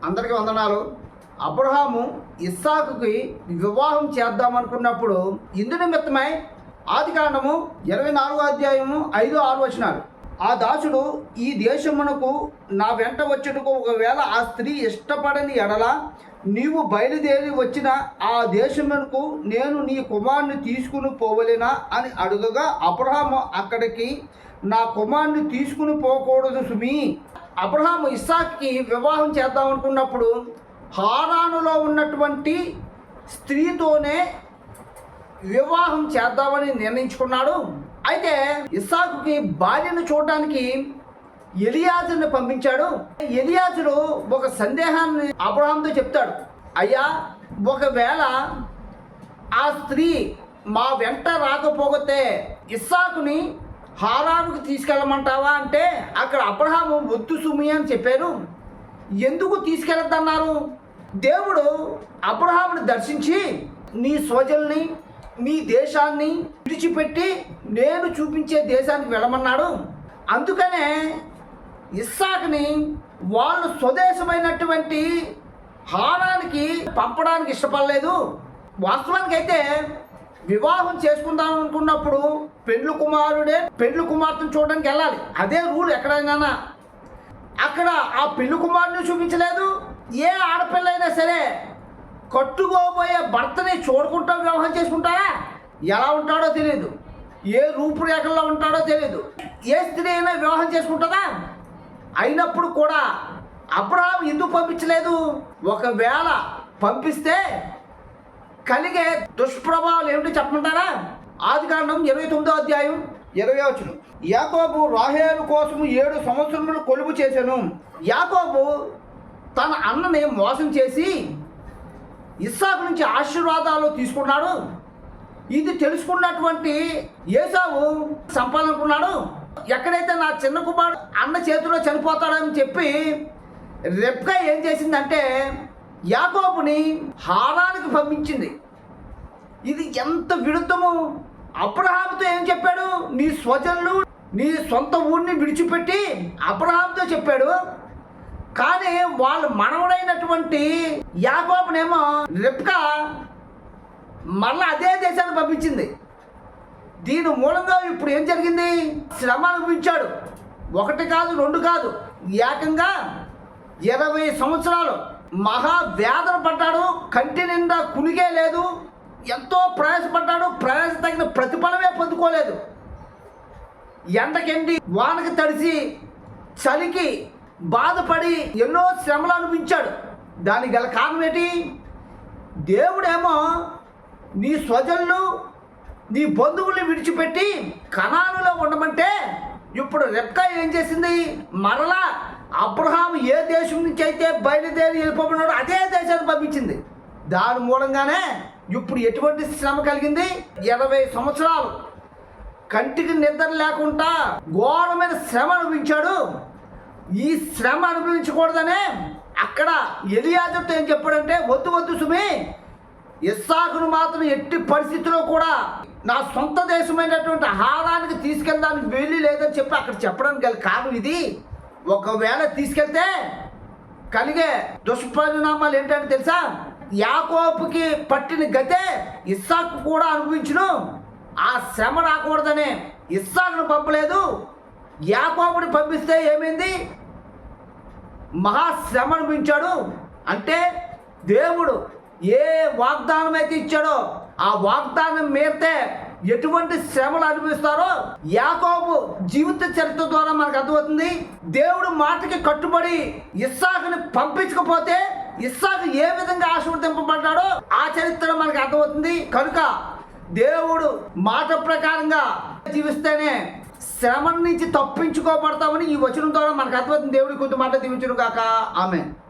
అందరికీ వందనాలు. అబ్రహాము ఇస్సాకుకి వివాహం చేద్దామనుకున్నప్పుడు ఇందు నిమిత్తమై ఆదికాండము 24వ అధ్యాయము 5-6 వచనాలు. ఆ దాసుడు ఈ దేశమునకు నా వెంట వచ్చుటకు ఒకవేళ ఆ స్త్రీ ఇష్టపడని ఎడల నీవు బయలుదేరి వచ్చిన ఆ దేశమునకు నేను నీ కుమారుని తీసుకుని పోవలేనా అని అడుగగా అబ్రహాము అక్కడికి నా కుమారుని తీసుకుని పోకూడదు సుమి. అబ్రహాము ఇస్సాకుకి వివాహం చేద్దాం అనుకున్నప్పుడు హారానులో ఉన్నటువంటి స్త్రీతోనే వివాహం చేద్దామని నిర్ణయించుకున్నాడు. అయితే ఇస్సాకుకి భార్యను చూడడానికి ఎలియాజరుని పంపించాడు. ఎలియాజరు ఒక సందేహాన్ని అబ్రహాంతో చెప్తాడు. అయ్యా, ఒకవేళ ఆ స్త్రీ మా వెంట రాకపోతే ఇస్సాకుని హారానుకు తీసుకెళ్ళమంటావా అంటే అక్కడ అబ్రహాము వద్దు సుమి అని చెప్పారు. ఎందుకు తీసుకెళ్ళద్దన్నారు? దేవుడు అబ్రహాముని దర్శించి నీ స్వజల్ని నీ దేశాన్ని విడిచిపెట్టి నేను చూపించే దేశానికి వెళ్ళమన్నాడు. అందుకనే ఇస్సాకుని వాళ్ళు స్వదేశమైనటువంటి హారానికి పంపడానికి ఇష్టపడలేదు. వాస్తవానికి అయితే వివాహం చేసుకుందాం అనుకున్నప్పుడు పెండ్లు కుమార్తెను చూడడానికి వెళ్ళాలి. అదే రూల్ ఎక్కడైనా. అక్కడ ఆ పెళ్లి కుమారుని చూపించలేదు. ఏ ఆడపిల్ల అయినా సరే కట్టుకోబోయే భర్తని చూడకుండా వివాహం చేసుకుంటారా? ఎలా ఉంటాడో తెలియదు, ఏ రూపురేఖల్లో ఉంటాడో తెలియదు. ఏ స్త్రీ అయినా వివాహం చేసుకుంటుందా? అయినప్పుడు కూడా అబ్రహాం ఎందుకు పంపించలేదు? ఒకవేళ పంపిస్తే కలిగే దుష్ప్రభావాలు ఏమిటో చెప్పమంటారా? ఆదికాండం 29వ అధ్యాయం 20వ వచనం. యాకోబు రాహేలు కోసం 7 సంవత్సరములు కొలువు చేశాను. యాకోబు తన అన్నని మోసం చేసి ఇస్సాకు నుంచి ఆశీర్వాదాలు తీసుకున్నాడు. ఇది తెలుసుకున్నటువంటి ఏసావు సంపాదనుకున్నాడు. ఎక్కడైతే నా చిన్న కుమారుడు అన్న చేతిలో చనిపోతాడని చెప్పి రెబ్కా ఏం చేసిందంటే యాకోబుని హారానికి పంపించింది. ఇది ఎంత విరుద్ధము! అబ్రహాముతో ఏం చెప్పాడు? నీ స్వజనులు నీ సొంత ఊరిని విడిచిపెట్టి అబ్రహాముతో చెప్పాడు. కానీ వాళ్ళ మనవడైనటువంటి యాకోబునేమో రెబ్కా మళ్ళీ అదే దేశానికి పంపించింది. దీని మూలంగా ఇప్పుడు ఏం జరిగింది? శ్రమ అనుభవించాడు. 1 కాదు 2 కాదు, ఏకంగా 20 సంవత్సరాలు మహా వేదన పడ్డాడు. కంటి నిండా కునిగే లేదు. ఎంతో ప్రయాసపడ్డాడు. ప్రయాస తగిన ప్రతిఫలమే పొందుకోలేదు. ఎండకెండి వానకి తడిసి చలికి బాధపడి ఎన్నో శ్రమలు అనిపించాడు. దానికి గల కారణం ఏంటి? దేవుడేమో నీ స్వజనులు నీ బంధువుల్ని విడిచిపెట్టి కనానులో ఉండమంటే ఇప్పుడు రెబ్కా ఏం చేసింది? మరలా అబ్రహాం ఏ దేశం నుంచి అయితే బయలుదేరి వెళ్ళిపోతున్నాడో అదే దేశాన్ని పంపించింది. దాని మూలంగానే ఇప్పుడు ఎటువంటి శ్రమ కలిగింది? 20 సంవత్సరాలు కంటికి నిద్ర లేకుండా ఘోరమైన శ్రమ అనుభవించాడు. ఈ శ్రమ అనుభవించకూడదనే అక్కడ ఎలియాజరుతో ఏం చెప్పాడంటే, వద్దు సుమి, ఇస్సాకును మాత్రం ఎట్టి పరిస్థితిలో కూడా నా సొంత దేశమైనటువంటి హారానికి తీసుకెళ్ళడానికి వెళ్ళి లేదని చెప్పి అక్కడ చెప్పడానికి గల కారణం ఇది. ఒకవేళ తీసుకెళ్తే కలిగే దుష్పరిణామాలు ఏంటంటే తెలుసా? యాకోబుకి పట్టిన గతే ఇస్సాకు కూడా అనుభవించును. ఆ శ్రమ రాకూడదనే ఇస్సాకును పంపలేదు. యాకోబుని పంపిస్తే ఏమైంది? మహాశ్రమ అనుభవించాడు. అంటే దేవుడు ఏ వాగ్దానం అయితే ఇచ్చాడో ఆ వాగ్దానం మీరితే ఎటువంటి శ్రమలు అనుభవిస్తారో యాకోబు జీవిత చరిత్ర ద్వారా మనకు అర్థమవుతుంది. దేవుడు మాటకి కట్టుబడి ఇస్సాకుని పంపించకపోతే ఇస్సాకు ఏ విధంగా ఆశీర్వదింపబడ్డాడో ఆ చరిత్ర మనకు అర్థమవుతుంది. కనుక దేవుడు మాట ప్రకారంగా జీవిస్తేనే శ్రమ నుంచి తప్పించుకోబడతామని ఈ వచనం ద్వారా మనకు అర్థమవుతుంది. దేవుడి కొంత మాట దీవించును గాక. ఆమేన్.